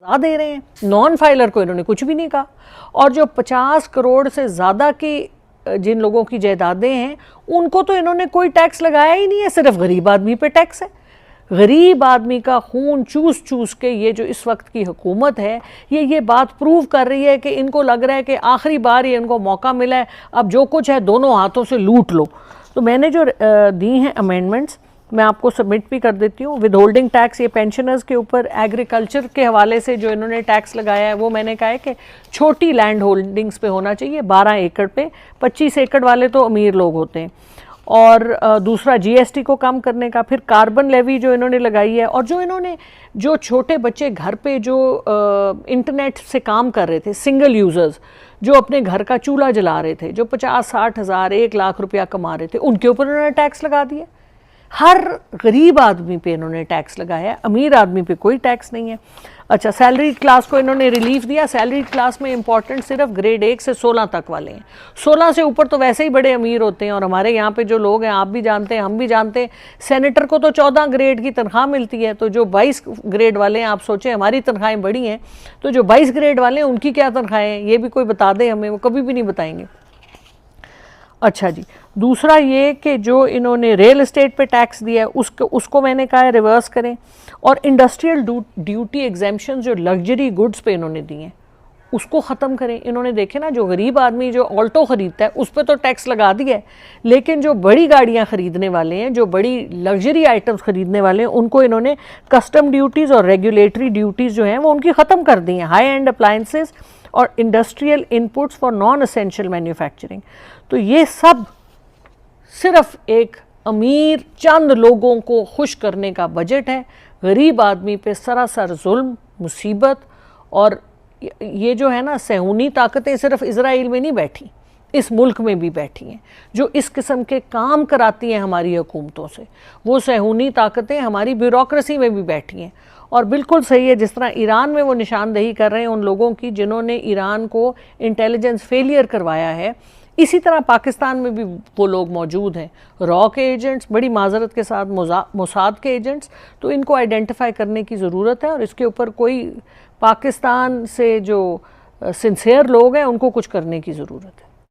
दे रहे हैं, non filer को इन्होंने कुछ भी नहीं कहा। और जो 50 करोड़ से ज़्यादा की जिन लोगों की जायदादें हैं उनको तो इन्होंने कोई टैक्स लगाया ही नहीं है, सिर्फ गरीब आदमी पे टैक्स है। गरीब आदमी का खून चूस चूस के ये जो इस वक्त की हुकूमत है ये बात प्रूव कर रही है कि इनको लग रहा है कि आखिरी बार ये इनको मौका मिला है, अब जो कुछ है दोनों हाथों से लूट लो। तो मैंने जो दी हैं अमेंडमेंट्स मैं आपको सबमिट भी कर देती हूँ। विद होल्डिंग टैक्स, ये पेंशनर्स के ऊपर एग्रीकल्चर के हवाले से जो इन्होंने टैक्स लगाया है वो मैंने कहा है कि छोटी लैंड होल्डिंग्स पे होना चाहिए, 12 एकड़ पे, 25 एकड़ वाले तो अमीर लोग होते हैं। और दूसरा जीएसटी को कम करने का, फिर कार्बन लेवी जो इन्होंने लगाई है, और जो इन्होंने जो छोटे बच्चे घर पे जो इंटरनेट से काम कर रहे थे, सिंगल यूज़र्स जो अपने घर का चूल्हा जला रहे थे, जो 50-60 हज़ार 1 लाख रुपया कमा रहे थे, उनके ऊपर उन्होंने टैक्स लगा दिया। हर गरीब आदमी पे इन्होंने टैक्स लगाया है, अमीर आदमी पे कोई टैक्स नहीं है। अच्छा, सैलरी क्लास को इन्होंने रिलीफ दिया। सैलरी क्लास में इंपॉर्टेंट सिर्फ ग्रेड 1 से 16 तक वाले हैं, 16 से ऊपर तो वैसे ही बड़े अमीर होते हैं। और हमारे यहाँ पे जो लोग हैं, आप भी जानते हैं, हम भी जानते हैं, सेनेटर को तो 14 ग्रेड की तनख्वाह मिलती है। तो जो 22 ग्रेड वाले हैं, आप सोचें हमारी तनख्वाहें बड़ी हैं, तो जो 22 ग्रेड वाले हैं उनकी क्या तनख्वाहें हैं, ये भी कोई बता दे हमें, वो कभी भी नहीं बताएंगे। अच्छा जी, दूसरा ये कि जो इन्होंने रियल एस्टेट पे टैक्स दिया है उसको मैंने कहा है रिवर्स करें। और इंडस्ट्रियल ड्यूटी एग्जेम्पशन जो लग्जरी गुड्स पे इन्होंने दिए हैं उसको ख़त्म करें। इन्होंने देखे ना, जो गरीब आदमी जो ऑल्टो ख़रीदता है उस पर तो टैक्स लगा दिया है, लेकिन जो बड़ी गाड़ियाँ ख़रीदने वाले हैं, जो बड़ी लग्जरी आइटम्स ख़रीदने वाले हैं, उनको इन्होंने कस्टम ड्यूटीज़ और रेगुलेटरी ड्यूटीज़ जो हैं वो उनकी ख़त्म कर दी हैं। हाई एंड अप्लायंसेस और industrial inputs for non essential manufacturing. तो ये सब सिर्फ एक अमीर चंद लोगों को खुश करने का बजट है। गरीब आदमी पे सरासर जुल्म, मुसीबत। और ये जो है ना, सहूनी ताकतें सिर्फ इजराइल में नहीं बैठी, इस मुल्क में भी बैठी हैं, जो इस किस्म के काम कराती हैं हमारी हुकूमतों से। वो सहूनी ताकतें हमारी ब्यूरोक्रेसी में भी बैठी हैं। और बिल्कुल सही है, जिस तरह ईरान में वो निशानदेही कर रहे हैं उन लोगों की जिन्होंने ईरान को इंटेलिजेंस फेलियर करवाया है, इसी तरह पाकिस्तान में भी वो लोग मौजूद हैं, रॉ के एजेंट्स, बड़ी माजरत के साथ मोसाद के एजेंट्स। तो इनको आइडेंटिफाई करने की ज़रूरत है और इसके ऊपर कोई पाकिस्तान से जो सिंसियर लोग हैं उनको कुछ करने की ज़रूरत है।